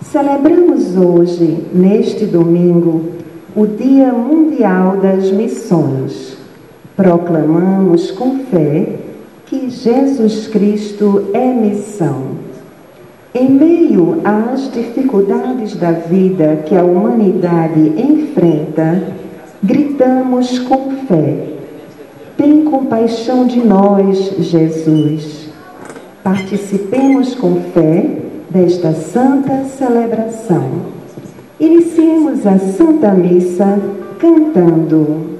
Celebramos hoje, neste domingo, o Dia Mundial das Missões. Proclamamos com fé que Jesus Cristo é missão. Em meio às dificuldades da vida que a humanidade enfrenta, gritamos com fé: tem compaixão de nós, Jesus. Participemos com fé desta santa celebração. Iniciemos a Santa Missa cantando.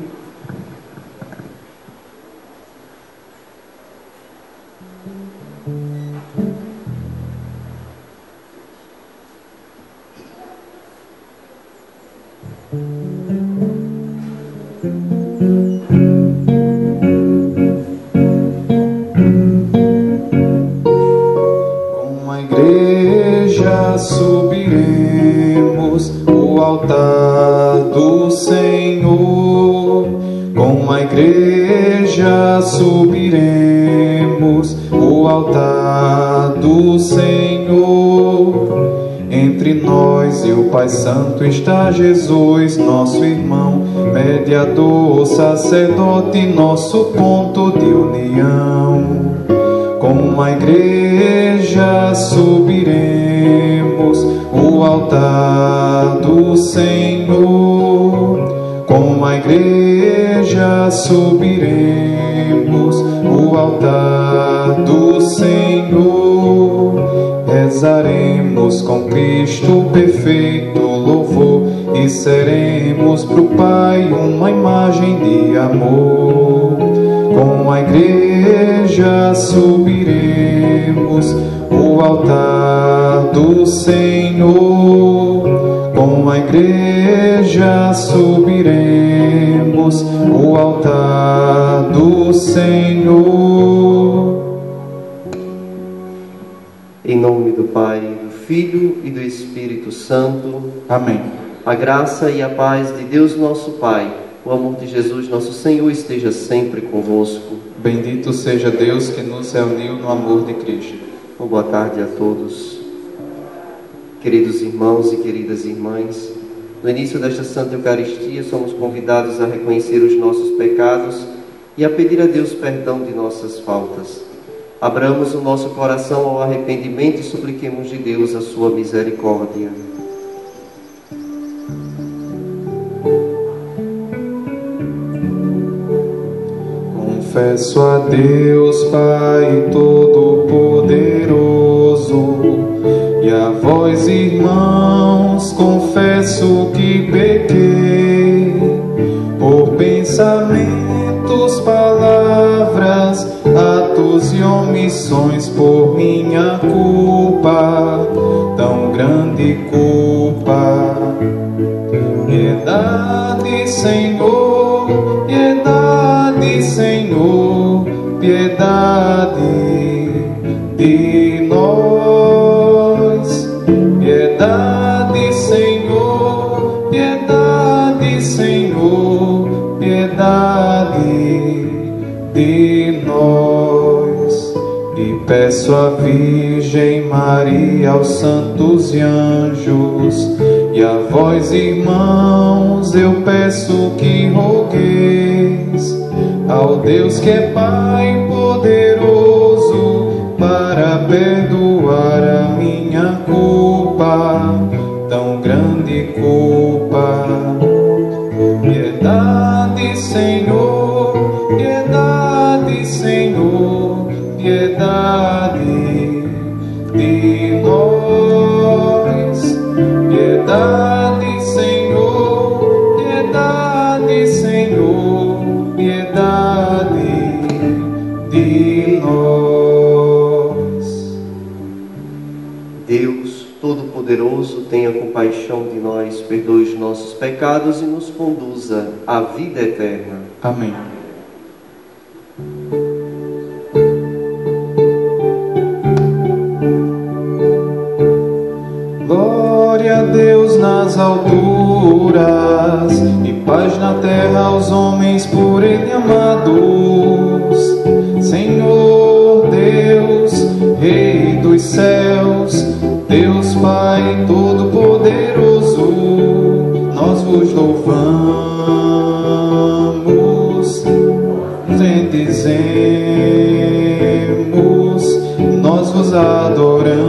Subiremos o altar do Senhor. Com a igreja subiremos o altar do Senhor. Entre nós e o Pai Santo está Jesus, nosso irmão, mediador, sacerdote, nosso ponto de união. Com a igreja subiremos o altar do Senhor. Com a igreja subiremos o altar do Senhor. Rezaremos com Cristo perfeito louvor e seremos pro Pai uma imagem de amor. Com a igreja subiremos o altar do Senhor. Com a igreja subiremos o altar do Senhor. Em nome do Pai, do Filho e do Espírito Santo. Amém. A graça e a paz de Deus nosso Pai, o amor de Jesus nosso Senhor esteja sempre convosco. Bendito seja Deus que nos reuniu no amor de Cristo. Uma boa tarde a todos. Queridos irmãos e queridas irmãs, no início desta Santa Eucaristia somos convidados a reconhecer os nossos pecados e a pedir a Deus perdão de nossas faltas. Abramos o nosso coração ao arrependimento e supliquemos de Deus a sua misericórdia. Confesso a Deus, Pai Todo-Poderoso, e a vós, irmãos, confesso que pequei por pensamentos, palavras, atos e omissões, por minha culpa, tão grande culpa. Piedade, Senhor, piedade, Senhor, piedade de nós. Piedade, Senhor, piedade, Senhor, piedade de nós. E peço à Virgem Maria, aos santos e anjos, e a vós, irmãos, eu peço que rogueis ao Deus que é Pai poderoso, para perdoar a minha culpa, tão grande culpa. Piedade, Senhor, piedade, Senhor, piedade de nós. Piedade, Senhor, piedade, Senhor, piedade de nós. Deus Todo-Poderoso, tenha compaixão de nós, perdoe os nossos pecados e nos conduza à vida eterna. Amém. Glória a Deus nas alturas e paz na terra aos homens por Ele amados. Senhor Deus, Rei dos céus, Deus Pai Todo-Poderoso, nós vos louvamos, bendizemos, nós vos adoramos,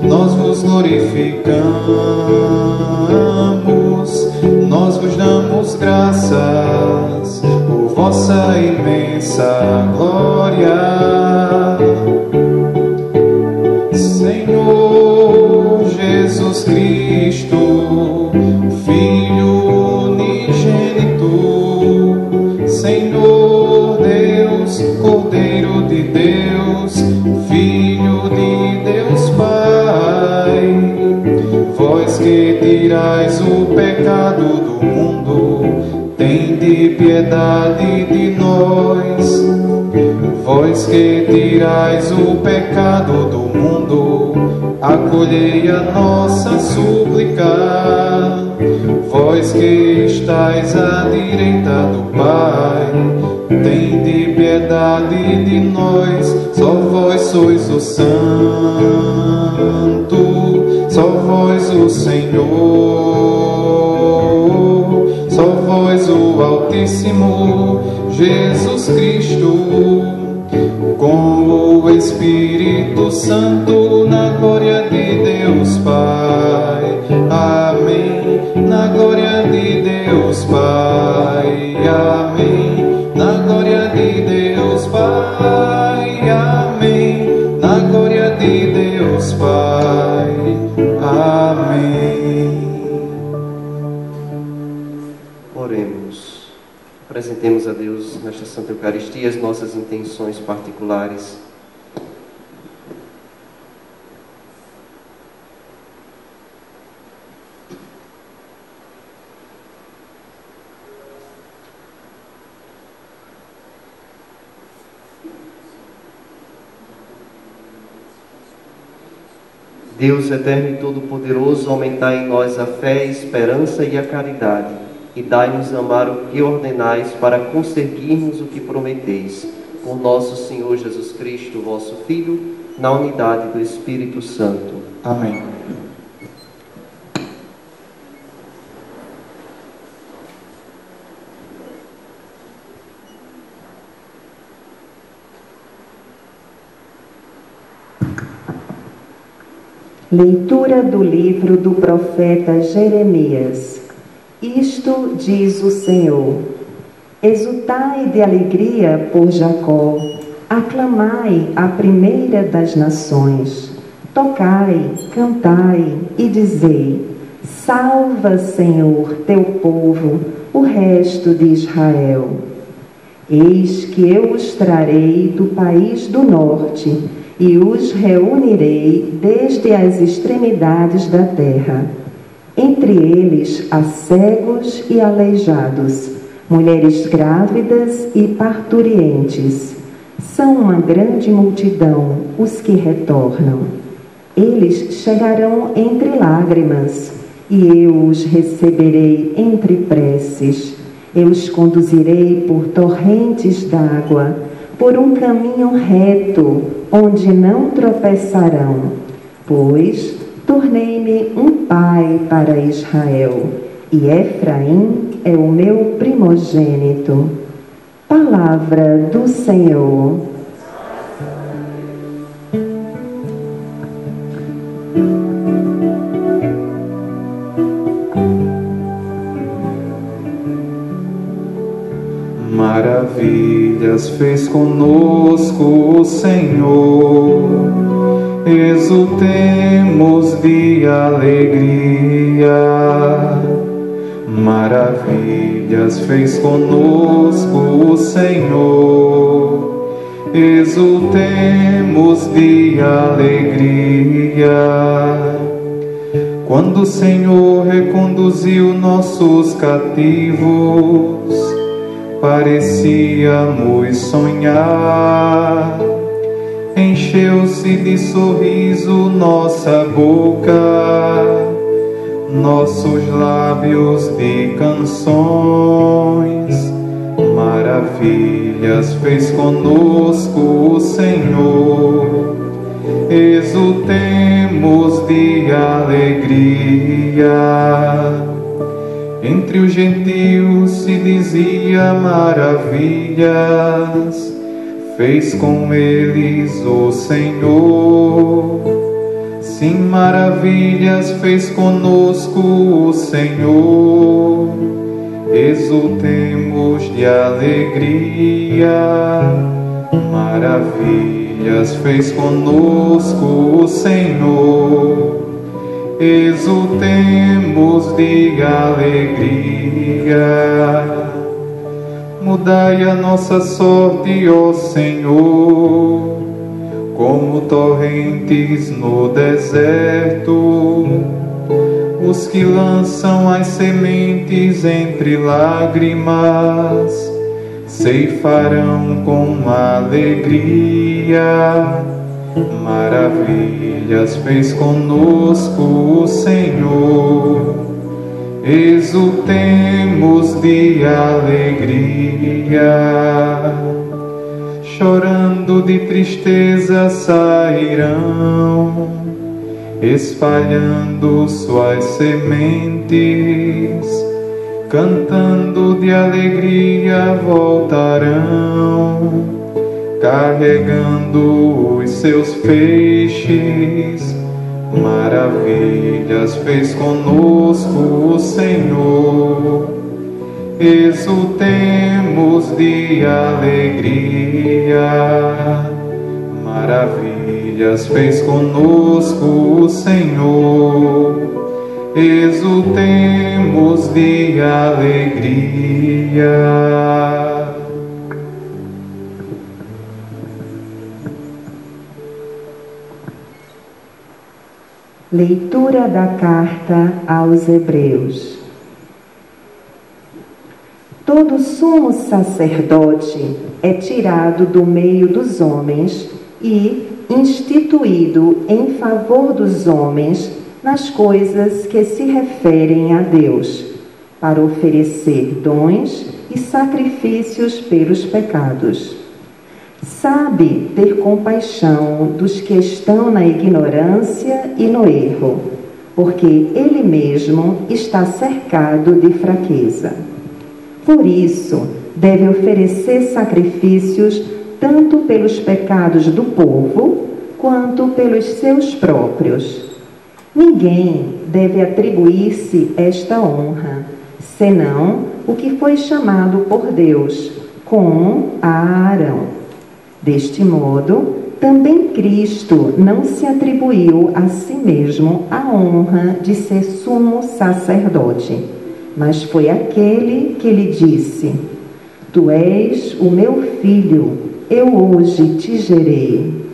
nós vos glorificamos, nós vos damos graças por vossa imensa glória. Senhor Jesus Cristo, Filho unigênito, Senhor Deus, Cordeiro de Deus, Filho de Deus Pai, vós que tirais o pecado do mundo, tende piedade de nós. Vós que tirais o pecado do mundo, acolhei a nossa súplica. Vós que estais à direita do Pai, tende piedade de nós. Só vós sois o Santo, só vós o Senhor, só vós o Altíssimo, Jesus Cristo, com o Espírito Santo, na glória de Deus Pai. Amém. Na glória de Deus Pai. Amém. Na glória de Deus Pai. Amém. Na glória de Deus Pai. Amém. Oremos. Apresentemos a Deus nesta Santa Eucaristia as nossas intenções particulares. Deus eterno e todo-poderoso, aumentai em nós a fé, a esperança e a caridade, e dai-nos amar o que ordenais, para conseguirmos o que prometeis. Por nosso Senhor Jesus Cristo, vosso Filho, na unidade do Espírito Santo. Amém. Leitura do livro do profeta Jeremias. Isto diz o Senhor: exultai de alegria por Jacó, aclamai a primeira das nações, tocai, cantai e dizei: salva, Senhor, teu povo, o resto de Israel. Eis que eu os trarei do país do norte e os reunirei desde as extremidades da terra. Entre eles há cegos e aleijados, mulheres grávidas e parturientes. São uma grande multidão os que retornam. Eles chegarão entre lágrimas, e eu os receberei entre preces. Eu os conduzirei por torrentes d'água, por um caminho reto, onde não tropeçarão, pois tornei-me um pai para Israel, e Efraim é o meu primogênito. Palavra do Senhor. Maravilhas fez conosco o Senhor, exultemos de alegria. Maravilhas fez conosco o Senhor, exultemos de alegria. Quando o Senhor reconduziu nossos cativos, parecíamos sonhar. Encheu-se de sorriso nossa boca, nossos lábios de canções. Maravilhas fez conosco o Senhor, exultemos de alegria. Entre os gentios se dizia maravilhas, fez com eles o Senhor. Sim, maravilhas fez conosco o Senhor. Exultemos de alegria. Maravilhas fez conosco o Senhor. Exultemos de alegria. Mudai a nossa sorte, ó Senhor, como torrentes no deserto. Os que lançam as sementes entre lágrimas ceifarão com alegria. Maravilhas fez conosco o Senhor. Exultemos de alegria. Chorando de tristeza sairão, espalhando suas sementes. Cantando de alegria voltarão, carregando os seus feixes. Maravilhas fez conosco o Senhor. Exultemos de alegria. Maravilhas fez conosco o Senhor. Exultemos de alegria. Leitura da carta aos Hebreus. Todo sumo sacerdote é tirado do meio dos homens e instituído em favor dos homens nas coisas que se referem a Deus, para oferecer dons e sacrifícios pelos pecados. Sabe ter compaixão dos que estão na ignorância e no erro, porque ele mesmo está cercado de fraqueza. Por isso, deve oferecer sacrifícios tanto pelos pecados do povo, quanto pelos seus próprios. Ninguém deve atribuir-se esta honra, senão o que foi chamado por Deus, como a Arão. Deste modo, também Cristo não se atribuiu a si mesmo a honra de ser sumo sacerdote, mas foi aquele que lhe disse: Tu és o meu filho, eu hoje te gerei.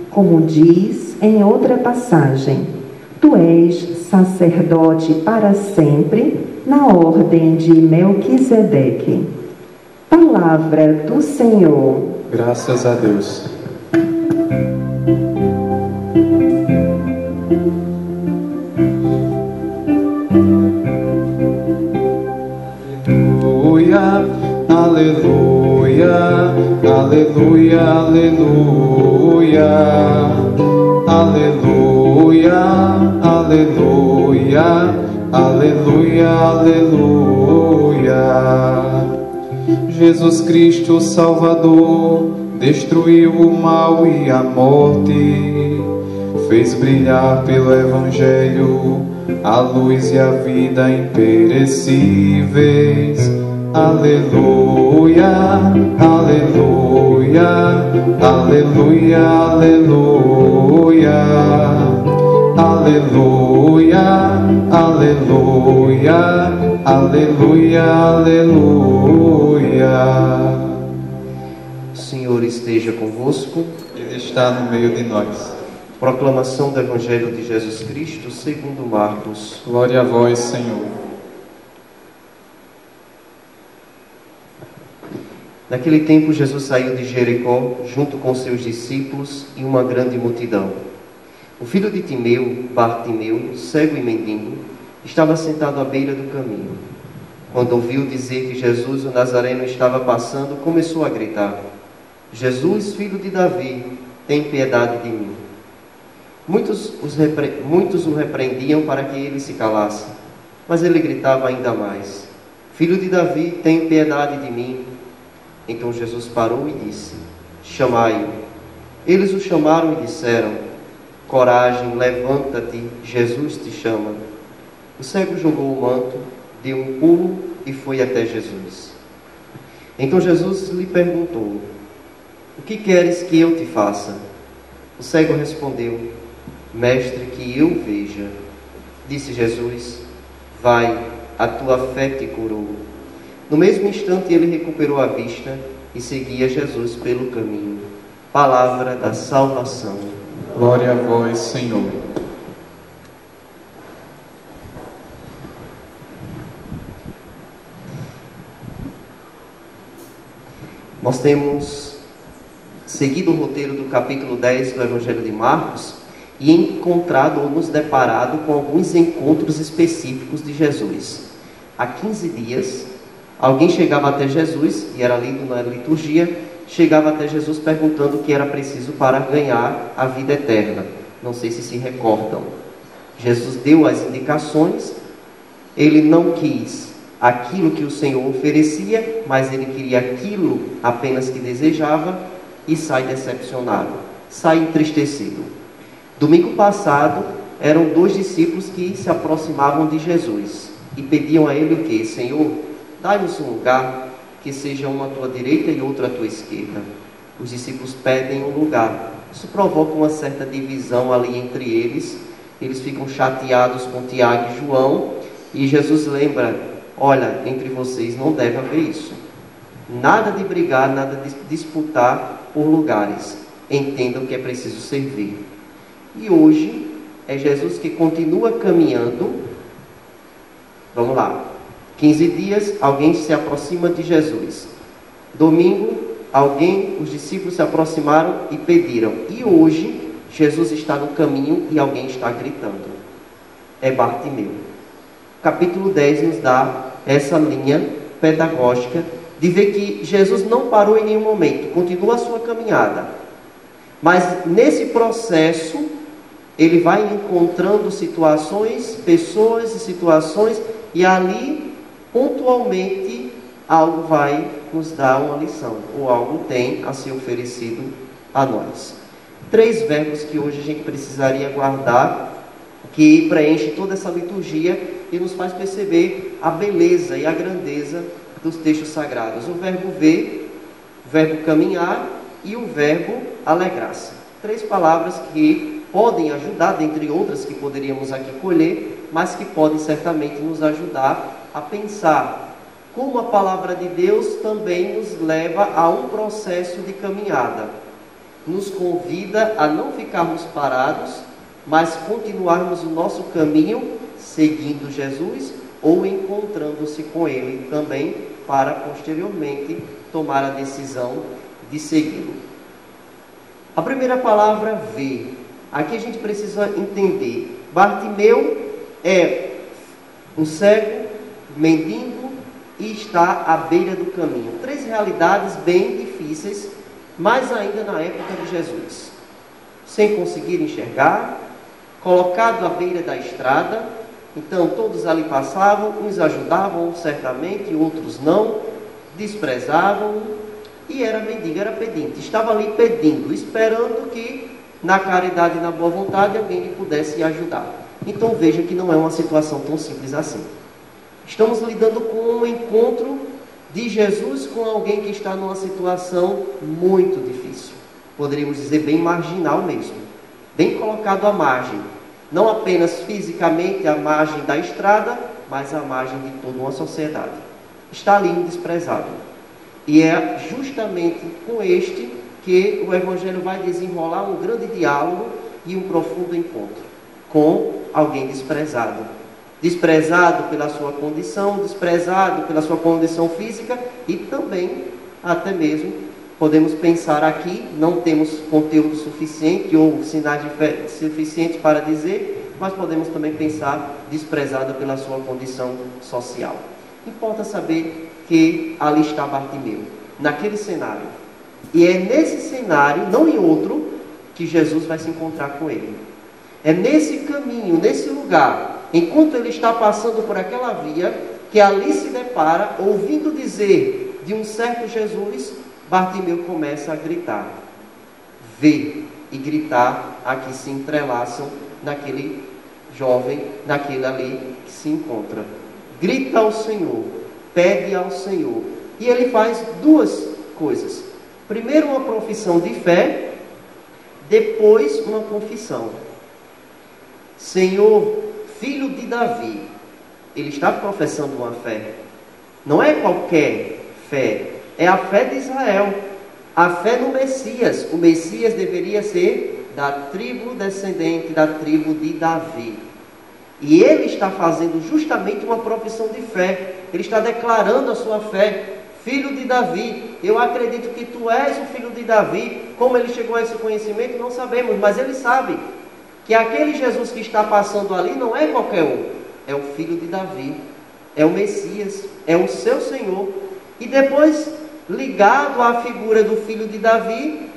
Como diz em outra passagem, tu és sacerdote para sempre, na ordem de Melquisedeque. Palavra do Senhor. Graças a Deus. Aleluia, aleluia, aleluia, aleluia, aleluia, aleluia, aleluia. Jesus Cristo Salvador destruiu o mal e a morte, fez brilhar pelo Evangelho a luz e a vida imperecíveis. Aleluia, aleluia, aleluia, aleluia, aleluia, aleluia, aleluia, aleluia. O Senhor esteja convosco. Ele está no meio de nós. Proclamação do Evangelho de Jesus Cristo segundo Marcos. Glória a vós, Senhor. Naquele tempo, Jesus saiu de Jericó, junto com seus discípulos e uma grande multidão. O filho de Timeu, Bartimeu, cego e mendigo, estava sentado à beira do caminho. Quando ouviu dizer que Jesus, o Nazareno, estava passando, começou a gritar: Jesus, filho de Davi, tem piedade de mim. Muitos o repreendiam para que ele se calasse, mas ele gritava ainda mais: Filho de Davi, tem piedade de mim. Então Jesus parou e disse: Chamai-o. Eles o chamaram e disseram: Coragem, levanta-te, Jesus te chama. O cego jogou o manto, deu um pulo e foi até Jesus. Então Jesus lhe perguntou: O que queres que eu te faça? O cego respondeu: Mestre, que eu veja. Disse Jesus: Vai, a tua fé te curou. No mesmo instante ele recuperou a vista e seguia Jesus pelo caminho. Palavra da salvação. Glória a vós, Senhor. Nós temos seguido o roteiro do capítulo 10 do Evangelho de Marcos e encontrado ou nos deparado com alguns encontros específicos de Jesus. Há 15 dias, alguém chegava até Jesus, e era lido na liturgia, chegava até Jesus perguntando o que era preciso para ganhar a vida eterna. Não sei se recordam. Jesus deu as indicações, ele não quis aquilo que o Senhor oferecia, mas ele queria aquilo apenas que desejava e sai decepcionado, sai entristecido. Domingo passado, eram 2 discípulos que se aproximavam de Jesus e pediam a ele o quê? Senhor, dai-nos um lugar que seja um à tua direita e outro à tua esquerda. Os discípulos pedem um lugar. Isso provoca uma certa divisão ali entre eles. Eles ficam chateados com Tiago e João. E Jesus lembra: olha, entre vocês não deve haver isso. Nada de brigar, nada de disputar por lugares. Entendam que é preciso servir. E hoje é Jesus que continua caminhando. Vamos lá. 15 dias, alguém se aproxima de Jesus. Domingo, os discípulos se aproximaram e pediram. E hoje, Jesus está no caminho e alguém está gritando. É Bartimeu. Capítulo 10 nos dá essa linha pedagógica de ver que Jesus não parou em nenhum momento, continua a sua caminhada. Mas nesse processo, ele vai encontrando situações, pessoas e situações, e ali, pontualmente, algo vai nos dar uma lição, ou algo tem a ser oferecido a nós. 3 verbos que hoje a gente precisaria guardar, que preenche toda essa liturgia e nos faz perceber a beleza e a grandeza dos textos sagrados. O verbo ver, o verbo caminhar e o verbo alegrar-se. 3 palavras que podem ajudar, dentre outras que poderíamos aqui colher, mas que podem certamente nos ajudar a pensar como a palavra de Deus também nos leva a um processo de caminhada. Nos convida a não ficarmos parados, mas continuarmos o nosso caminho seguindo Jesus ou encontrando-se com Ele também, para posteriormente tomar a decisão de segui-lo. A primeira palavra, ver. Aqui a gente precisa entender. Bartimeu é um cego, mendigo e está à beira do caminho. 3 realidades bem difíceis, mas ainda na época de Jesus. Sem conseguir enxergar, colocado à beira da estrada. Então todos ali passavam, uns ajudavam certamente, outros não, desprezavam, e era mendigo, era pedinte, estava ali pedindo, esperando que na caridade e na boa vontade alguém lhe pudesse ajudar. Então veja que não é uma situação tão simples assim. Estamos lidando com um encontro de Jesus com alguém que está numa situação muito difícil, poderíamos dizer bem marginal mesmo, bem colocado à margem. Não apenas fisicamente à margem da estrada, mas à margem de toda uma sociedade. Está ali um desprezado. E é justamente com este que o Evangelho vai desenrolar um grande diálogo e um profundo encontro com alguém desprezado. Desprezado pela sua condição, desprezado pela sua condição física e também, até mesmo, podemos pensar aqui, não temos conteúdo suficiente ou sinais suficientes para dizer, mas podemos também pensar desprezado pela sua condição social. Importa saber que ali está Bartimeu, naquele cenário. E é nesse cenário, não em outro, que Jesus vai se encontrar com ele. É nesse caminho, nesse lugar, enquanto ele está passando por aquela via, que ali se depara, ouvindo dizer de um certo Jesus, Bartimeu começa a gritar. Ver e gritar aqui se entrelaçam naquele jovem, naquele ali que se encontra. Grita ao Senhor, pede ao Senhor. E ele faz duas coisas. Primeiro uma profissão de fé, depois uma confissão. Senhor, filho de Davi. Ele está professando uma fé. Não é qualquer fé, é a fé de Israel. A fé no Messias. O Messias deveria ser da tribo descendente da tribo de Davi. E ele está fazendo justamente uma profissão de fé. Ele está declarando a sua fé. Filho de Davi, eu acredito que tu és o filho de Davi. Como ele chegou a esse conhecimento, não sabemos, mas ele sabe que aquele Jesus que está passando ali não é qualquer um, é o filho de Davi, é o Messias, é o seu Senhor. E depois, ligado à figura do filho de Davi,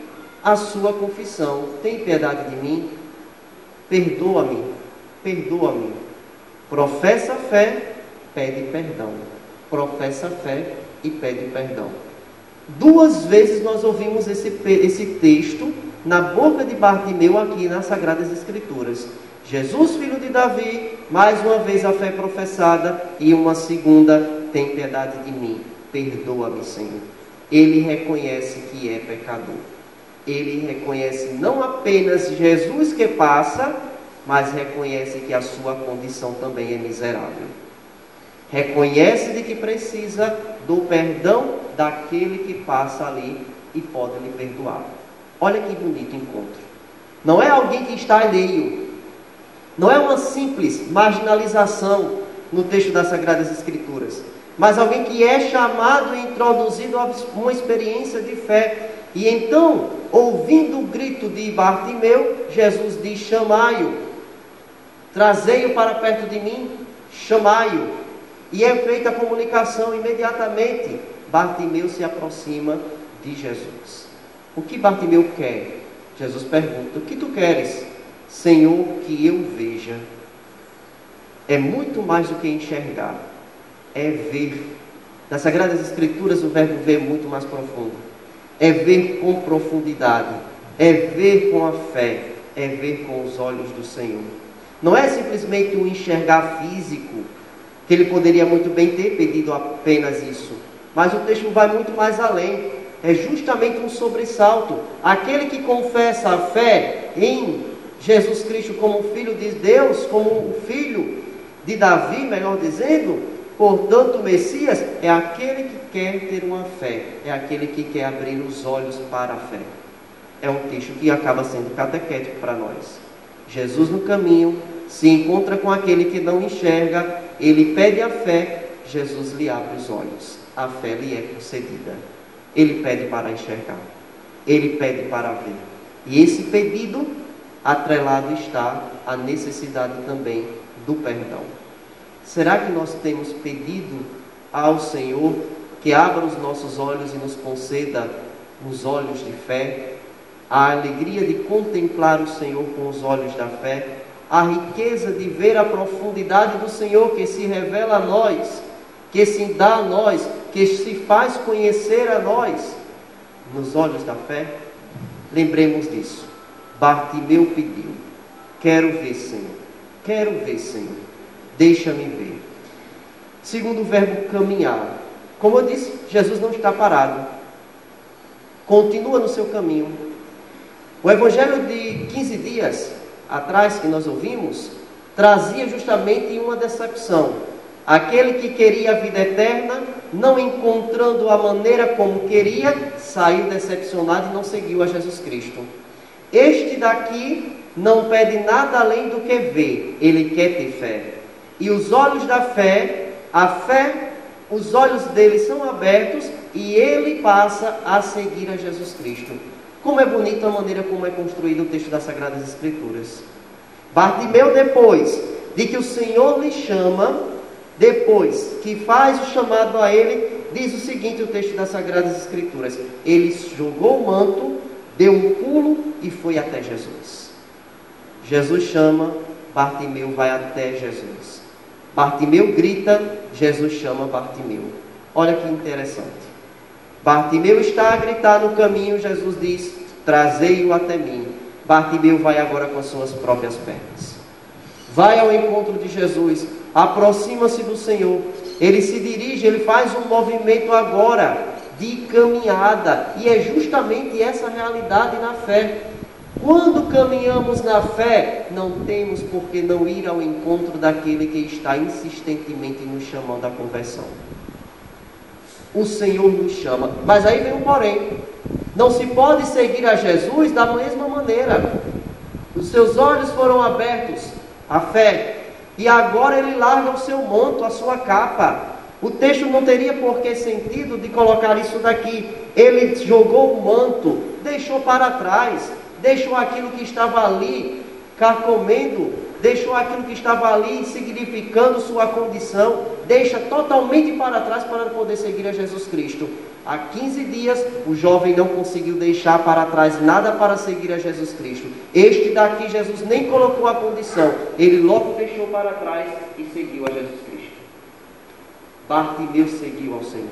a sua confissão: tem piedade de mim, perdoa-me, perdoa-me. Professa a fé, pede perdão. Professa a fé e pede perdão. Duas vezes nós ouvimos esse texto na boca de Bartimeu aqui nas Sagradas Escrituras. Jesus, filho de Davi, mais uma vez a fé professada, e uma segunda: tem piedade de mim, perdoa-me, Senhor. Ele reconhece que é pecador. Ele reconhece não apenas Jesus que passa, mas reconhece que a sua condição também é miserável. Reconhece de que precisa do perdão daquele que passa ali e pode lhe perdoar. Olha que bonito encontro. Não é alguém que está alheio. Não é uma simples marginalização no texto das Sagradas Escrituras, mas alguém que é chamado e introduzido a uma experiência de fé. E então, ouvindo o grito de Bartimeu, Jesus diz: chamai-o, trazei-o para perto de mim, chamai-o. E é feita a comunicação imediatamente. Bartimeu se aproxima de Jesus. O que Bartimeu quer? Jesus pergunta: o que tu queres? Senhor, que eu veja. É muito mais do que enxergar, é ver. Nas Sagradas Escrituras o verbo ver é muito mais profundo. É ver com profundidade, é ver com a fé, é ver com os olhos do Senhor. Não é simplesmente um enxergar físico, que ele poderia muito bem ter pedido apenas isso. Mas o texto vai muito mais além. É justamente um sobressalto. Aquele que confessa a fé em Jesus Cristo como Filho de Deus, como o Filho de Davi, melhor dizendo, portanto o Messias, é aquele que quer ter uma fé, é aquele que quer abrir os olhos para a fé. É um texto que acaba sendo catequético para nós. Jesus no caminho se encontra com aquele que não enxerga, ele pede a fé, Jesus lhe abre os olhos, a fé lhe é concedida. Ele pede para enxergar, ele pede para ver. E esse pedido, atrelado está a necessidade também do perdão. Será que nós temos pedido ao Senhor que abra os nossos olhos e nos conceda os olhos de fé, a alegria de contemplar o Senhor com os olhos da fé, a riqueza de ver a profundidade do Senhor que se revela a nós, que se dá a nós, que se faz conhecer a nós nos olhos da fé? Lembremos disso. Bartimeu pediu: quero ver, Senhor, quero ver, Senhor, deixa-me ver. Segundo o verbo caminhar, como eu disse, Jesus não está parado, continua no seu caminho. O evangelho de 15 dias atrás que nós ouvimos trazia justamente uma decepção. Aquele que queria a vida eterna, não encontrando a maneira como queria, saiu decepcionado e não seguiu a Jesus Cristo. Este daqui não pede nada além do que ver, ele quer ter fé. E os olhos da fé, a fé, os olhos dele são abertos e ele passa a seguir a Jesus Cristo. Como é bonita a maneira como é construído o texto das Sagradas Escrituras. Bartimeu, depois de que o Senhor lhe chama, depois que faz o chamado a ele, diz o seguinte, o texto das Sagradas Escrituras: ele jogou o manto, deu um pulo e foi até Jesus. Jesus chama, Bartimeu vai até Jesus. Bartimeu grita, Jesus chama Bartimeu. Olha que interessante. Bartimeu está a gritar no caminho, Jesus diz, trazei-o até mim. Bartimeu vai agora com as suas próprias pernas. Vai ao encontro de Jesus, aproxima-se do Senhor. Ele se dirige, ele faz um movimento agora de caminhada. E é justamente essa realidade na fé. Quando caminhamos na fé, não temos por que não ir ao encontro daquele que está insistentemente nos chamando à conversão. O Senhor nos chama. Mas aí vem um porém. Não se pode seguir a Jesus da mesma maneira. Os seus olhos foram abertos à fé. E agora ele larga o seu manto, a sua capa. O texto não teria por que sentido de colocar isso daqui. Ele jogou o manto, deixou para trás, deixou aquilo que estava ali carcomendo, deixou aquilo que estava ali significando sua condição, deixa totalmente para trás para poder seguir a Jesus Cristo. Há 15 dias o jovem não conseguiu deixar para trás nada para seguir a Jesus Cristo. Este daqui Jesus nem colocou a condição, ele logo deixou para trás e seguiu a Jesus Cristo. Bartimeu seguiu ao Senhor.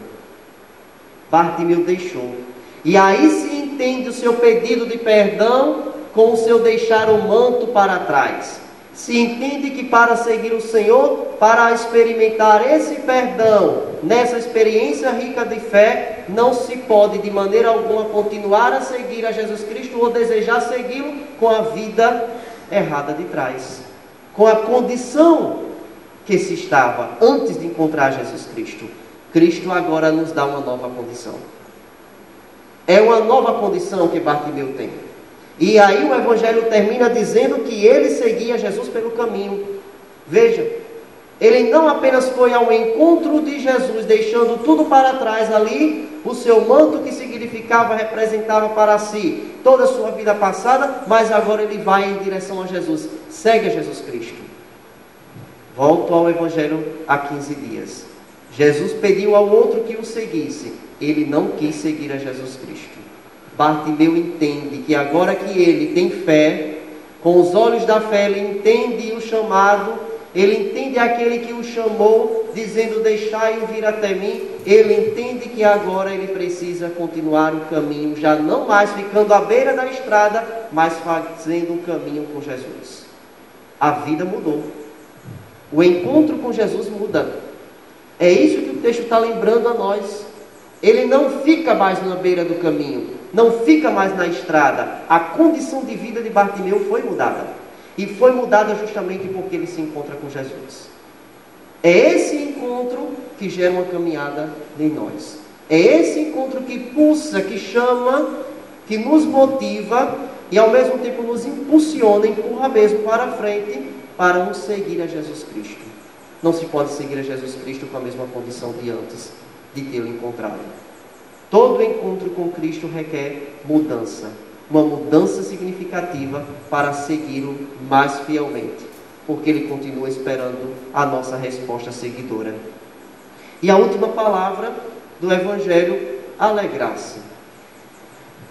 Bartimeu deixou. E aí se entende o seu pedido de perdão com o seu deixar o manto para trás. Se entende que para seguir o Senhor, para experimentar esse perdão, nessa experiência rica de fé, não se pode de maneira alguma continuar a seguir a Jesus Cristo ou desejar segui-lo com a vida errada de trás, com a condição que se estava antes de encontrar Jesus Cristo. Cristo agora nos dá uma nova condição. É uma nova condição que Bartimeu tem. E aí o Evangelho termina dizendo que ele seguia Jesus pelo caminho. Veja, ele não apenas foi ao encontro de Jesus, deixando tudo para trás ali, o seu manto que significava, representava para si toda a sua vida passada, mas agora ele vai em direção a Jesus. Segue a Jesus Cristo. Volto ao Evangelho há 15 dias. Jesus pediu ao outro que o seguisse. Ele não quis seguir a Jesus Cristo. Bartimeu entende que agora que ele tem fé, com os olhos da fé, ele entende o chamado, ele entende aquele que o chamou, dizendo, deixai-o vir até mim. Ele entende que agora ele precisa continuar o caminho, já não mais ficando à beira da estrada, mas fazendo um caminho com Jesus. A vida mudou. O encontro com Jesus muda. É isso que o texto está lembrando a nós. Ele não fica mais na beira do caminho, não fica mais na estrada. A condição de vida de Bartimeu foi mudada. E foi mudada justamente porque ele se encontra com Jesus. É esse encontro que gera uma caminhada em nós. É esse encontro que pulsa, que chama, que nos motiva e ao mesmo tempo nos impulsiona, empurra mesmo para a frente para nos seguir a Jesus Cristo. Não se pode seguir a Jesus Cristo com a mesma condição de antes de tê-lo encontrado. Todo encontro com Cristo requer mudança. Uma mudança significativa para segui-lo mais fielmente. Porque Ele continua esperando a nossa resposta seguidora. E a última palavra do Evangelho, alegrar-se.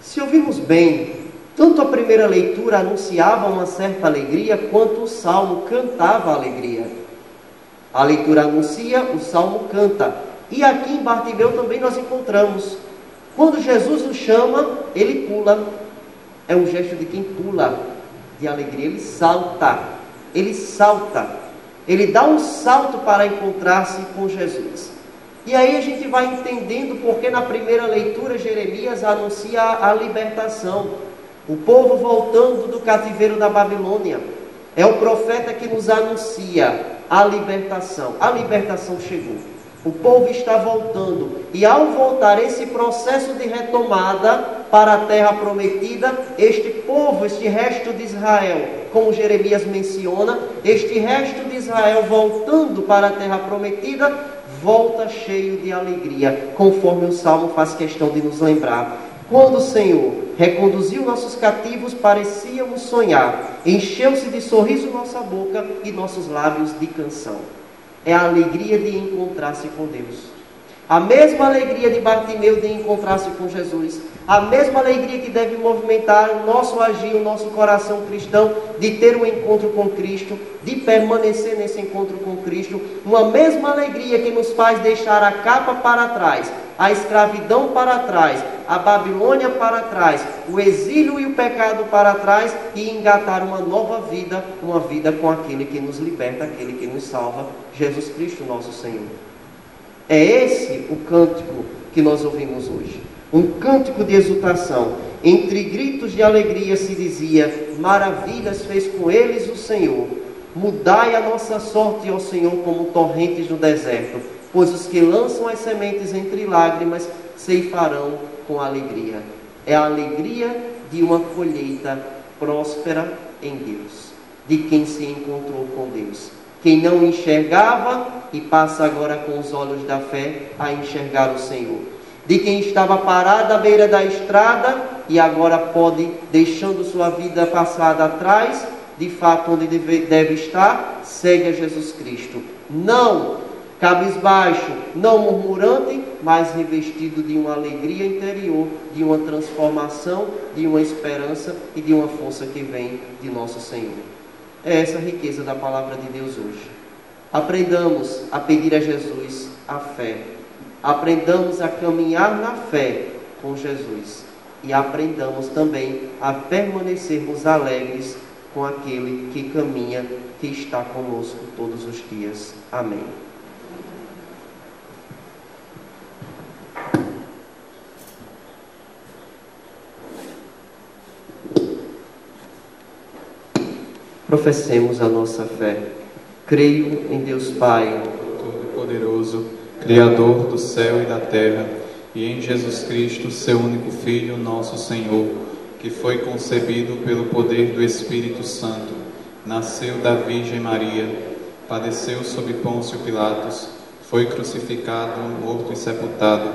Se ouvirmos bem, tanto a primeira leitura anunciava uma certa alegria, quanto o Salmo cantava alegria. A leitura anuncia, o Salmo canta. E aqui em Bartimeu também nós encontramos. Quando Jesus o chama, ele pula. É um gesto de quem pula de alegria. Ele salta. Ele salta. Ele dá um salto para encontrar-se com Jesus. E aí a gente vai entendendo porque na primeira leitura Jeremias anuncia a libertação. O povo voltando do cativeiro da Babilônia. É o profeta que nos anuncia a libertação. A libertação chegou. O povo está voltando. E ao voltar, esse processo de retomada para a terra prometida, este povo, este resto de Israel, como Jeremias menciona, este resto de Israel voltando para a terra prometida, volta cheio de alegria, conforme o Salmo faz questão de nos lembrar. Quando o Senhor reconduziu nossos cativos, parecíamos sonhar. Encheu-se de sorriso nossa boca e nossos lábios de canção. É a alegria de encontrar-se com Deus. A mesma alegria de Bartimeu de encontrar-se com Jesus. A mesma alegria que deve movimentar o nosso agir, o nosso coração cristão, de ter um encontro com Cristo, de permanecer nesse encontro com Cristo. Uma mesma alegria que nos faz deixar a capa para trás, a escravidão para trás, a Babilônia para trás, o exílio e o pecado para trás e engatar uma nova vida, uma vida com aquele que nos liberta, aquele que nos salva, Jesus Cristo nosso Senhor. É esse o cântico que nós ouvimos hoje. Um cântico de exultação. Entre gritos de alegria se dizia: maravilhas fez com eles o Senhor. Mudai a nossa sorte, ó Senhor, como torrentes no deserto, pois os que lançam as sementes entre lágrimas ceifarão com alegria. É a alegria de uma colheita próspera em Deus, de quem se encontrou com Deus. Quem não enxergava e passa agora com os olhos da fé a enxergar o Senhor. De quem estava parado à beira da estrada e agora pode, deixando sua vida passada atrás, de fato onde deve estar, segue a Jesus Cristo. Não cabisbaixo, não murmurante, mas revestido de uma alegria interior, de uma transformação, de uma esperança e de uma força que vem de nosso Senhor. É essa a riqueza da palavra de Deus hoje. Aprendamos a pedir a Jesus a fé. Aprendamos a caminhar na fé com Jesus. E aprendamos também a permanecermos alegres com aquele que caminha, que está conosco todos os dias. Amém. Professemos a nossa fé. Creio em Deus Pai Todo-Poderoso, Criador do céu e da terra, e em Jesus Cristo, seu único Filho, nosso Senhor, que foi concebido pelo poder do Espírito Santo, nasceu da Virgem Maria, padeceu sob Pôncio Pilatos, foi crucificado, morto e sepultado,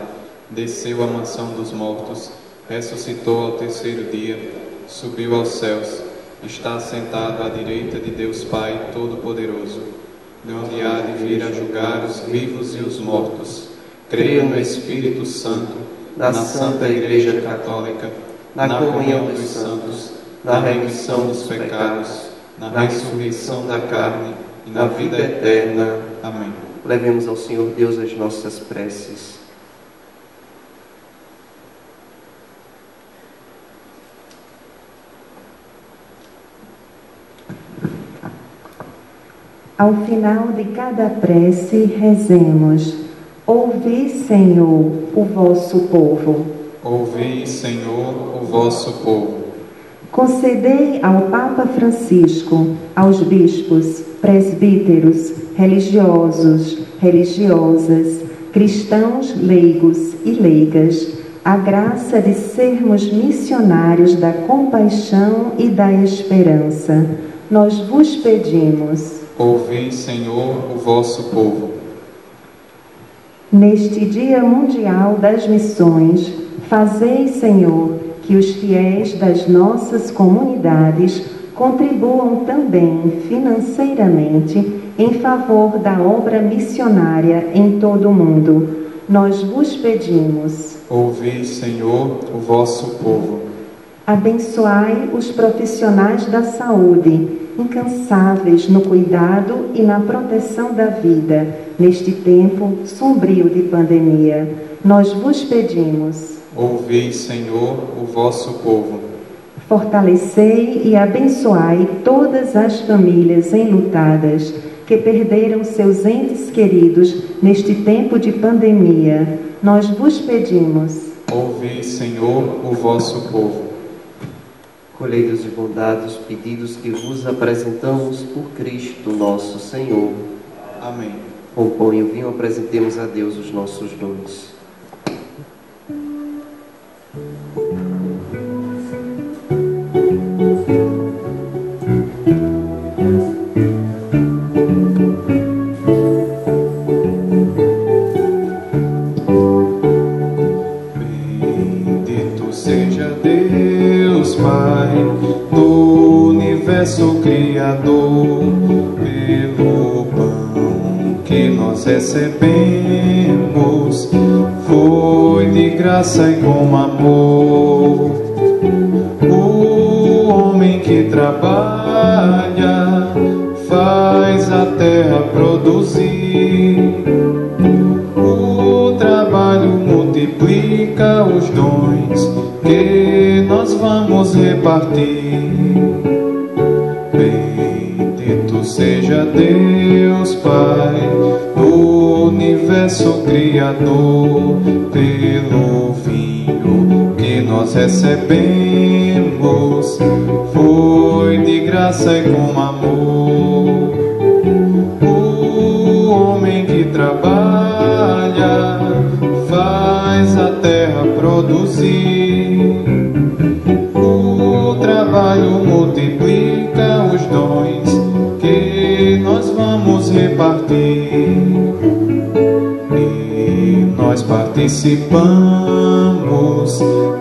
desceu à mansão dos mortos, ressuscitou ao terceiro dia, subiu aos céus, está sentado à direita de Deus Pai Todo-Poderoso, de onde há de vir a julgar os vivos e os mortos. Creio no Espírito Santo, na Santa Igreja Católica, na comunhão dos santos, na remissão dos pecados, na ressurreição da carne e na vida eterna. Amém. Levemos ao Senhor Deus as nossas preces. Ao final de cada prece, rezemos: ouvi, Senhor, o vosso povo. Ouvi, Senhor, o vosso povo. Concedei ao Papa Francisco, aos bispos, presbíteros, religiosos, religiosas, cristãos leigos e leigas, a graça de sermos missionários da compaixão e da esperança. Nós vos pedimos. Ouvi, Senhor, o vosso povo. Neste Dia Mundial das Missões, fazei, Senhor, que os fiéis das nossas comunidades contribuam também financeiramente em favor da obra missionária em todo o mundo. Nós vos pedimos. Ouvi, Senhor, o vosso povo. Abençoai os profissionais da saúde, incansáveis no cuidado e na proteção da vida, neste tempo sombrio de pandemia. Nós vos pedimos. Ouvi, Senhor, o vosso povo. Fortalecei e abençoai todas as famílias enlutadas que perderam seus entes queridos neste tempo de pandemia. Nós vos pedimos. Ouvi, Senhor, o vosso povo. Colhei de bondade os pedidos que vos apresentamos por Cristo nosso Senhor. Amém. Compõe o vinho, apresentemos a Deus os nossos dons. Bendito seja Deus, Pai do universo Criador, pelo pão que nós nós recebemos foi de graça e com amor. O homem que trabalha faz a terra produzir. O trabalho multiplica os dons que nós vamos repartir. Bendito seja Deus Pai, do universo Criador, pelo vinho que nós recebemos, foi de graça e com amor. O homem que trabalha faz a terra produzir. O trabalho multiplica os dons que nós vamos repartir. E nós participamos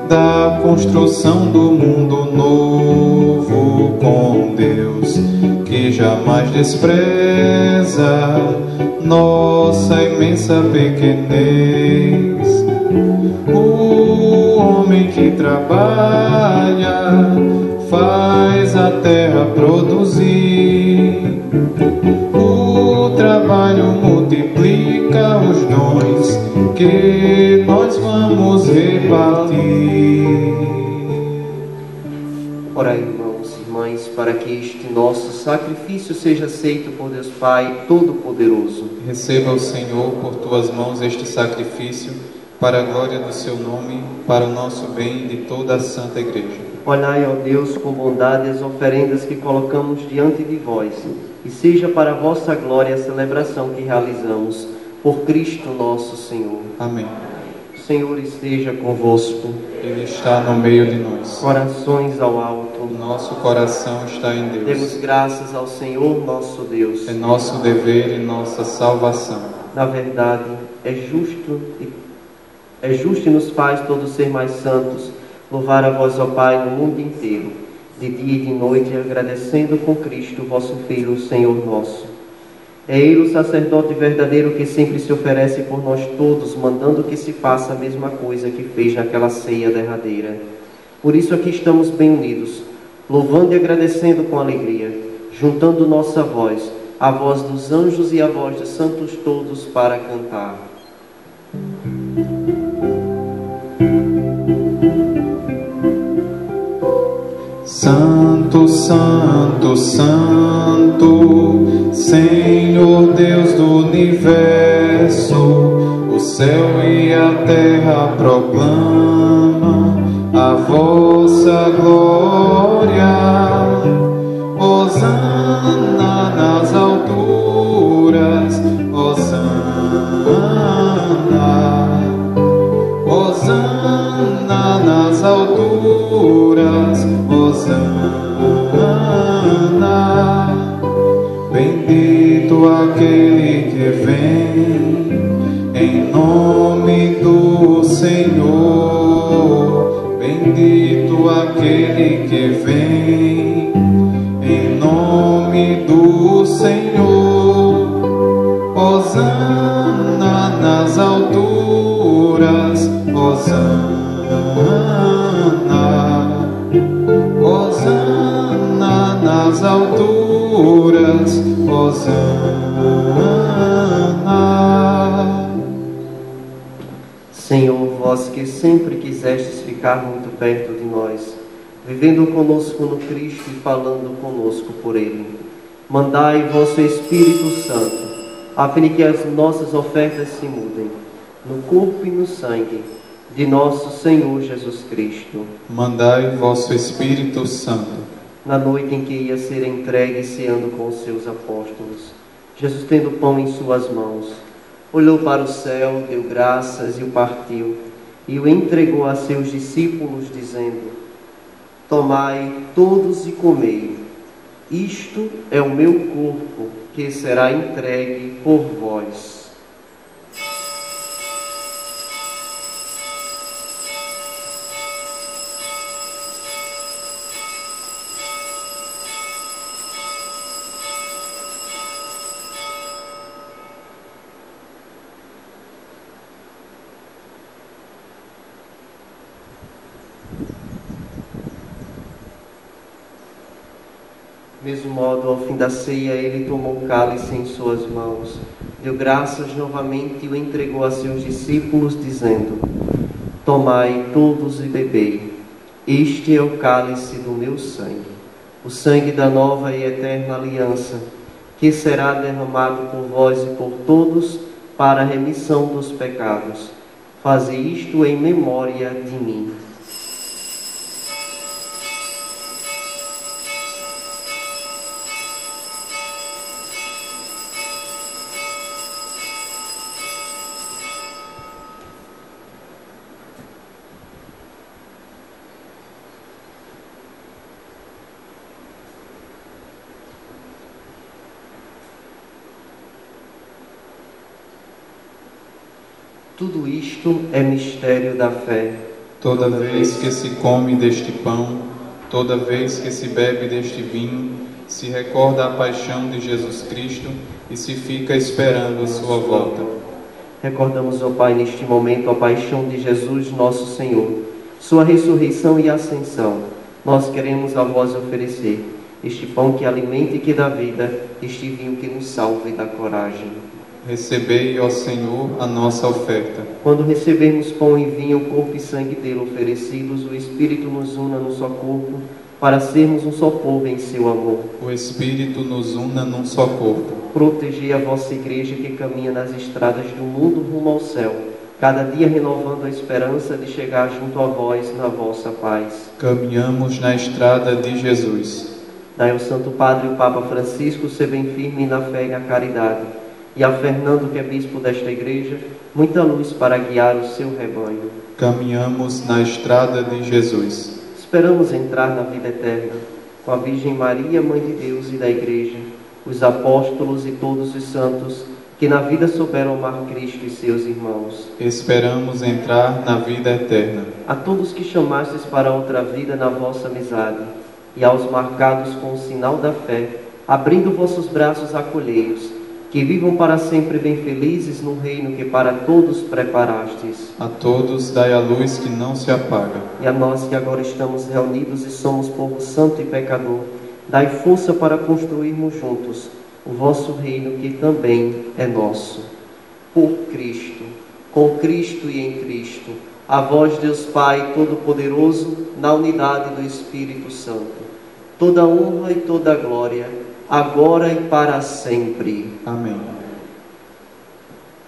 da construção do mundo novo com Deus, que jamais despreza nossa imensa pequenez. O homem que trabalha faz a terra produzir. O trabalho multiplica os dons que nós vamos repartir. Ora, irmãos e irmãs, para que este nosso sacrifício seja aceito por Deus Pai Todo-Poderoso. Receba o Senhor por tuas mãos este sacrifício, para a glória do seu nome, para o nosso bem e de toda a Santa Igreja. Olhai, ó Deus, com bondade as oferendas que colocamos diante de vós, e seja para a vossa glória a celebração que realizamos, por Cristo nosso Senhor. Amém. O Senhor esteja convosco. Ele está no meio de nós. Corações ao alto. Nosso coração está em Deus. Demos graças ao Senhor nosso Deus. É nosso dever e nossa salvação. Na verdade, é justo e nos faz todos ser mais santos, louvar a vós, ó Pai, no mundo inteiro, de dia e de noite, agradecendo com Cristo, vosso Filho, Senhor nosso. É Ele o sacerdote verdadeiro que sempre se oferece por nós todos, mandando que se faça a mesma coisa que fez naquela ceia derradeira. Por isso aqui estamos bem unidos, louvando e agradecendo com alegria, juntando nossa voz, a voz dos anjos e a voz dos santos todos para cantar. Santo, Santo, Santo, Senhor Deus do universo, o céu e a terra proclamam a vossa glória. Hosana nas alturas, Hosana, Hosana nas alturas, Hosana. Bendito aquele que vem em nome do Senhor. Bendito aquele que vem em nome do Senhor. Hosana nas alturas, Hosana, Hosana nas alturas, Hosana. Senhor, vós que sempre quisestes ficar muito perto de nós, vivendo conosco no Cristo e falando conosco por Ele, mandai vosso Espírito Santo, a fim de que as nossas ofertas se mudem no corpo e no sangue de nosso Senhor Jesus Cristo. Mandai vosso Espírito Santo. Na noite em que ia ser entregue ceando com os seus apóstolos, Jesus, tendo o pão em suas mãos, olhou para o céu, deu graças e o partiu, e o entregou a seus discípulos, dizendo: tomai todos e comei, isto é o meu corpo, que será entregue por vós. mesmo modo, ao fim da ceia, ele tomou o cálice em suas mãos, deu graças novamente e o entregou a seus discípulos, dizendo: Tomai todos e bebei, este é o cálice do meu sangue, o sangue da nova e eterna aliança, que será derramado por vós e por todos para a remissão dos pecados. Fazei isto em memória de mim. Tudo isto é mistério da fé. Toda vez que se come deste pão, toda vez que se bebe deste vinho, se recorda a paixão de Jesus Cristo e se fica esperando a sua volta. Recordamos, ó Pai, neste momento a paixão de Jesus, nosso Senhor, sua ressurreição e ascensão. Nós queremos a vós oferecer este pão que alimenta e que dá vida, este vinho que nos salva e dá coragem. Recebei, ó Senhor, a nossa oferta. Quando recebermos pão e vinho, o corpo e sangue dele oferecidos, o Espírito nos una num só corpo, para sermos um só povo em seu amor. O Espírito nos una num só corpo. Protegei a vossa igreja que caminha nas estradas do mundo rumo ao céu, cada dia renovando a esperança de chegar junto a vós na vossa paz. Caminhamos na estrada de Jesus. Dai ao Santo Padre, o Papa Francisco, ser bem firme na fé e na caridade, e a Fernando, que é bispo desta igreja, muita luz para guiar o seu rebanho. Caminhamos na estrada de Jesus. Esperamos entrar na vida eterna, com a Virgem Maria, Mãe de Deus e da Igreja, os apóstolos e todos os santos, que na vida souberam amar Cristo e seus irmãos. Esperamos entrar na vida eterna. A todos que chamastes para outra vida na vossa amizade, e aos marcados com o sinal da fé, abrindo vossos braços, acolhei-os, que vivam para sempre bem felizes no reino que para todos preparastes. A todos dai a luz que não se apaga. E a nós que agora estamos reunidos e somos povo santo e pecador, dai força para construirmos juntos o vosso reino que também é nosso. Por Cristo, com Cristo e em Cristo, a vós, Deus Pai Todo-Poderoso, na unidade do Espírito Santo, toda honra e toda glória, agora e para sempre. Amém.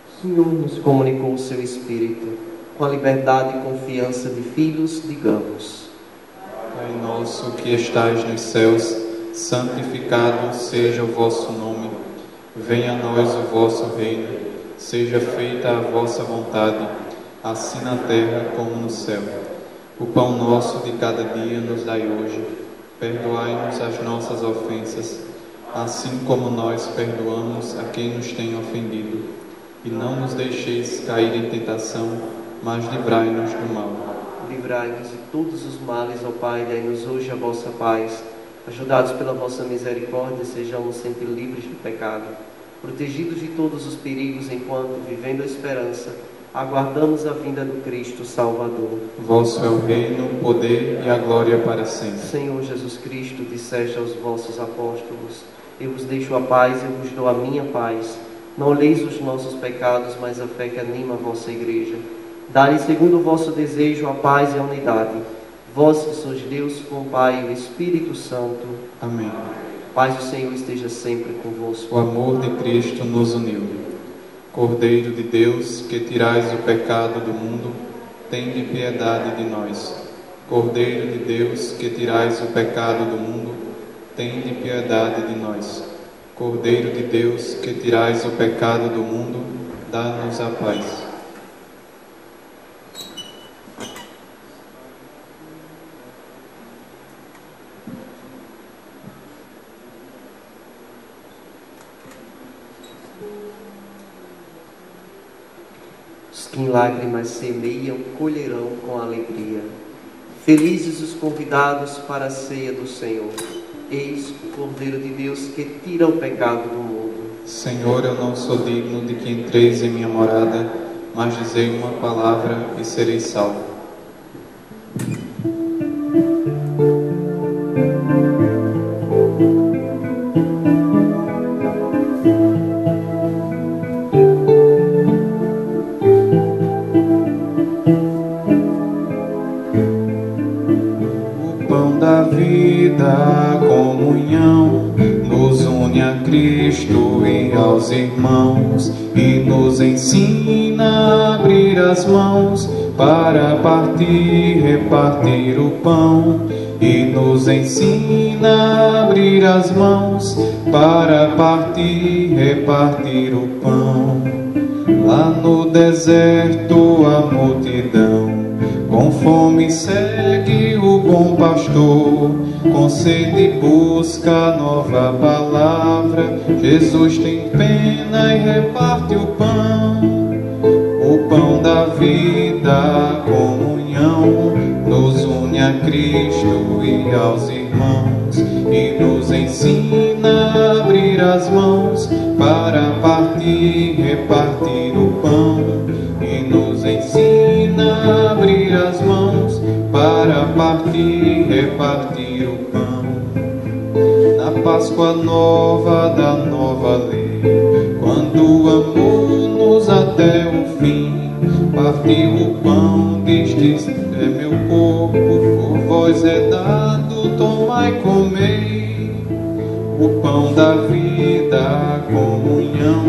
O Senhor nos comunicou o seu Espírito, com a liberdade e confiança de filhos, digamos: Pai nosso que estais nos céus, santificado seja o vosso nome. Venha a nós o vosso reino. Seja feita a vossa vontade, assim na terra como no céu. O pão nosso de cada dia nos dai hoje. Perdoai-nos as nossas ofensas, assim como nós perdoamos a quem nos tem ofendido. E não nos deixeis cair em tentação, mas livrai-nos do mal. Livrai-nos de todos os males, ó Pai, dai-nos hoje a vossa paz. Ajudados pela vossa misericórdia, sejamos sempre livres do pecado, protegidos de todos os perigos, enquanto, vivendo a esperança, aguardamos a vinda do Cristo Salvador. Vosso é o reino, o poder e a glória para sempre. Senhor Jesus Cristo, disseste aos vossos apóstolos: eu vos deixo a paz, eu vos dou a minha paz. Não olheis os nossos pecados, mas a fé que anima a vossa igreja. Dai-lhe, segundo o vosso desejo, a paz e a unidade. Vós que sois Deus, com o Pai e o Espírito Santo. Amém. Paz do Senhor esteja sempre convosco. O amor de Cristo nos uniu. Cordeiro de Deus, que tirais o pecado do mundo, tende piedade de nós. Cordeiro de Deus, que tirais o pecado do mundo, tende piedade de nós. Cordeiro de Deus, que tirais o pecado do mundo, dá-nos a paz. Os que em lágrimas semeiam, colherão com alegria. Felizes os convidados para a ceia do Senhor. Eis o Cordeiro de Deus que tira o pecado do mundo. Senhor, eu não sou digno de que entreis em minha morada, mas dizei uma palavra e serei salvo. une a Cristo e aos irmãos e nos ensina a abrir as mãos para partir, repartir o pão. E nos ensina a abrir as mãos para partir, repartir o pão. Lá no deserto a multidão com fome segue o bom pastor, com sede busca nova palavra. Jesus tem pena e reparte o pão da vida, a comunhão, nos une a Cristo e aos irmãos, e nos ensina a abrir as mãos para partir, repartir o pão, e nos ensina a abrir as mãos para partir, repartir o pão. Na Páscoa nova da nova lei, quando amou-nos até o fim, partiu o pão, dizes: é meu corpo, por vós é dado, tomai e comei. O pão da vida, a comunhão,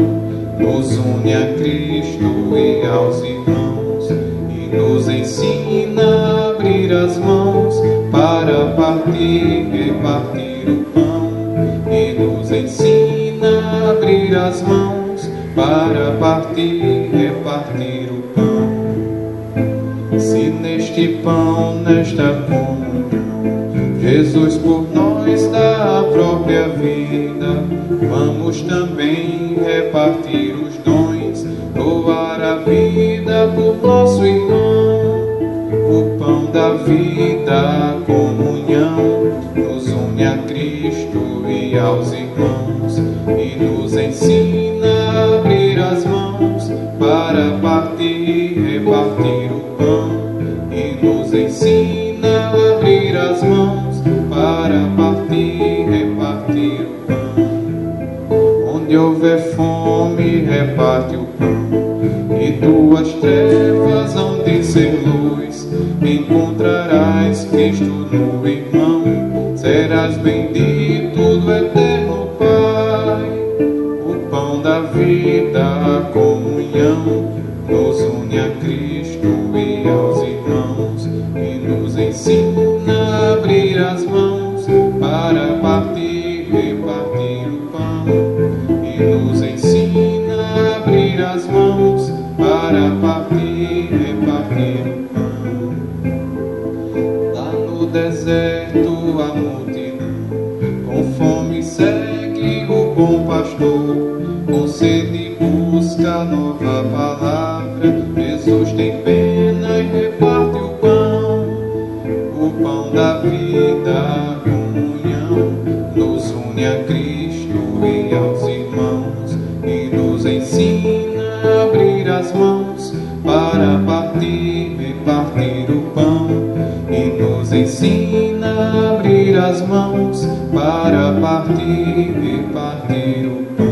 nos une a Cristo e aos irmãos, e nos ensina a abrir as mãos para partir, repartir o pão, e nos ensina a abrir as mãos para partir, repartir o pão. Se neste pão, nesta comunhão, Jesus por nós dá a própria vida, vamos também repartir os dons, doar a vida por nosso irmão. O pão da vida, a comunhão, nos une a Cristo e aos irmãos, e nos ensina a abrir as mãos para partir, repartir o pão, e nos ensina a abrir as mãos para partir, repartir o pão. Onde houver fome, reparte o pão, e tuas trevas hão de ser luz. Encontrarás Cristo no irmão, serás bendito do eterno Pai. O pão da vida, a comunhão, nos une a Cristo e aos irmãos, e nos ensina a abrir as mãos para partir, repartir o pão, e nos ensina a abrir as mãos para partir, repartir o pão. Lá no deserto a multidão com fome segue o bom pastor, com sede busca nova palavra. Jesus tem pena e reparte o pão da vida, a comunhão, nos une a Cristo e aos irmãos, e nos ensina a abrir as mãos para partir, repartir o pão, e nos ensina a abrir as mãos para partir, repartir o pão.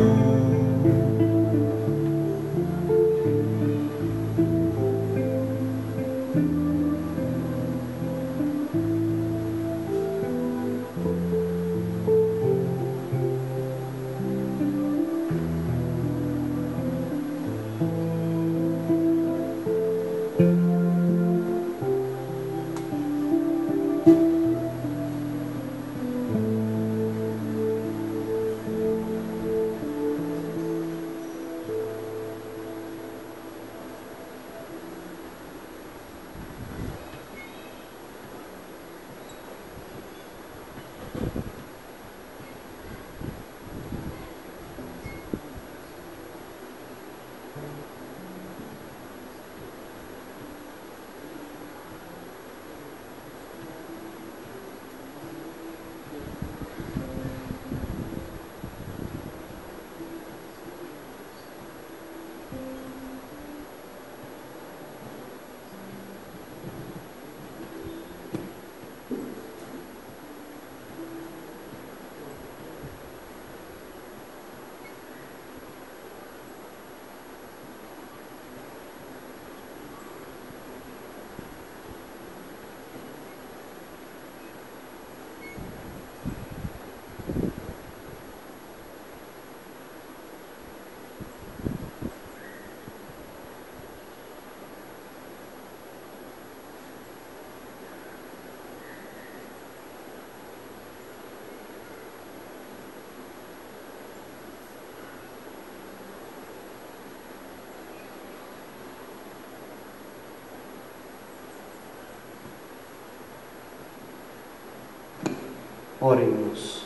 Oremos.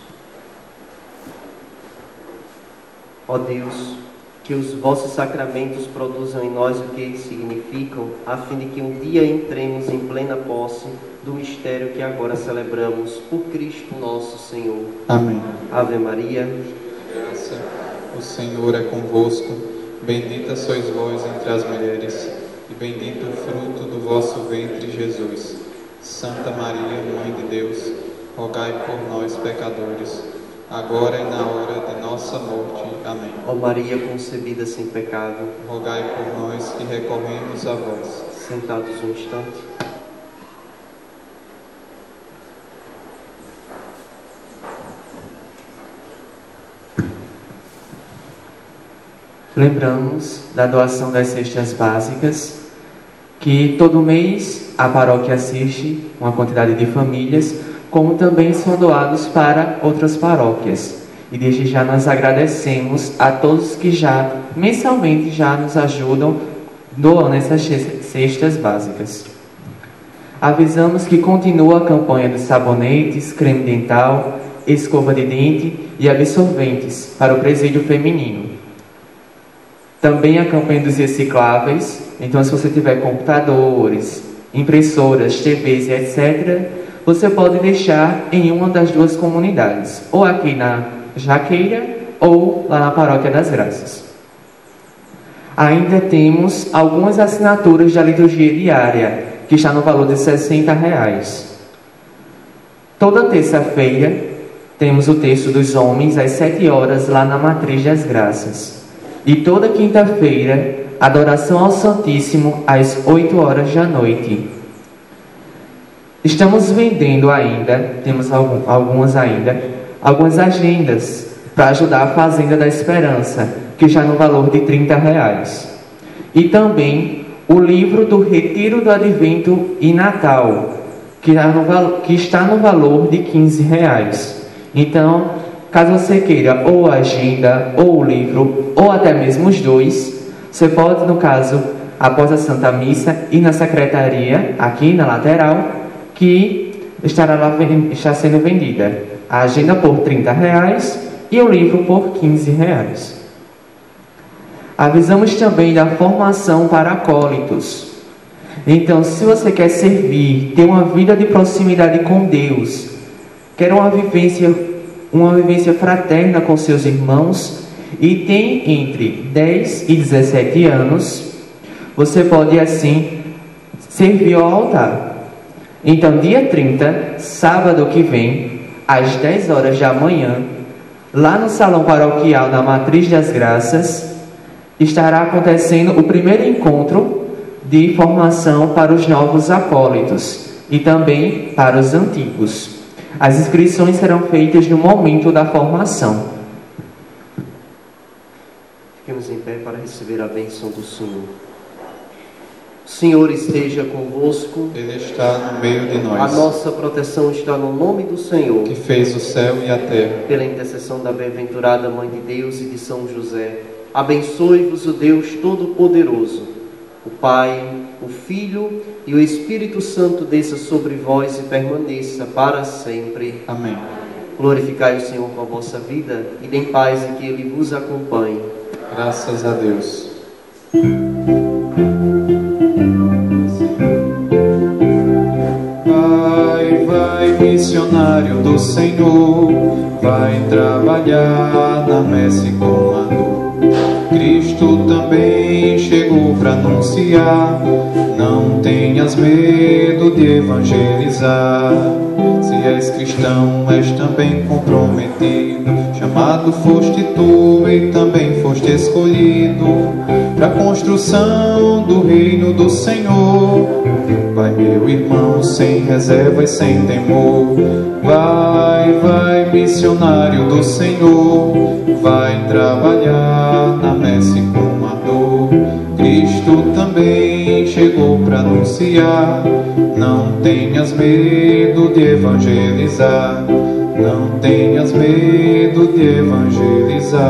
Ó Deus, que os vossos sacramentos produzam em nós o que eles significam, a fim de que um dia entremos em plena posse do mistério que agora celebramos, por Cristo nosso Senhor. Amém. Ave Maria. Graça, o Senhor é convosco, bendita sois vós entre as mulheres, e bendito o fruto do vosso ventre, Jesus. Santa Maria, Mãe de Deus, rogai por nós, pecadores, agora e na hora de nossa morte. Amém. Ó Maria concebida sem pecado, rogai por nós que recorremos a vós. sentados um instante. Lembramos da doação das cestas básicas, que todo mês a paróquia assiste uma quantidade de famílias, como também são doados para outras paróquias. E desde já nós agradecemos a todos que já mensalmente já nos ajudam doando essas cestas básicas. Avisamos que continua a campanha dos sabonetes, creme dental, escova de dente e absorventes para o presídio feminino. Também a campanha dos recicláveis. Então, se você tiver computadores, impressoras, TVs e etc., você pode deixar em uma das duas comunidades, ou aqui na Jaqueira ou lá na Paróquia das Graças. Ainda temos algumas assinaturas da liturgia diária, que está no valor de R$60. Toda terça-feira temos o texto dos homens às 7 horas lá na Matriz das Graças. E toda quinta-feira, adoração ao Santíssimo às 8 horas da noite. Estamos vendendo ainda, temos algumas agendas para ajudar a Fazenda da Esperança, que já no valor de R$30. E também o livro do Retiro do Advento e Natal, que está no valor de R$15. Então, caso você queira ou a agenda, ou o livro, ou até mesmo os dois, você pode, no caso, após a Santa Missa, ir na secretaria, aqui na lateral, que está sendo vendida. A agenda por R$30 e o livro por R$15. Avisamos também da formação para acólitos. Então, se você quer servir, ter uma vida de proximidade com Deus, quer uma vivência fraterna com seus irmãos e tem entre 10 e 17 anos, você pode assim servir ao altar. Então, dia 30, sábado que vem, às 10 horas da manhã, lá no Salão Paroquial da Matriz das Graças, estará acontecendo o primeiro encontro de formação para os novos acólitos e também para os antigos. As inscrições serão feitas no momento da formação. Fiquemos em pé para receber a bênção do Senhor. O Senhor esteja convosco. Ele está no meio de nós. A nossa proteção está no nome do Senhor, que fez o céu e a terra. Pela intercessão da bem-aventurada Mãe de Deus e de São José, abençoe-vos o Deus Todo-Poderoso, o Pai, o Filho e o Espírito Santo desça sobre vós e permaneça para sempre. Amém. Glorificai o Senhor com a vossa vida e dêem paz e que Ele vos acompanhe. Graças a Deus. Vai, missionário do Senhor, vai trabalhar na messe com amor. Cristo também chegou para anunciar, não tenhas medo de evangelizar. Se és cristão, és também comprometido, chamado foste tu e também foste escolhido para a construção do reino do Senhor. Vai, meu irmão, sem reserva e sem temor. Vai, missionário do Senhor, vai trabalhar na messe com ardor. Cristo também chegou para anunciar, não tenhas medo de evangelizar, não tenhas medo de evangelizar.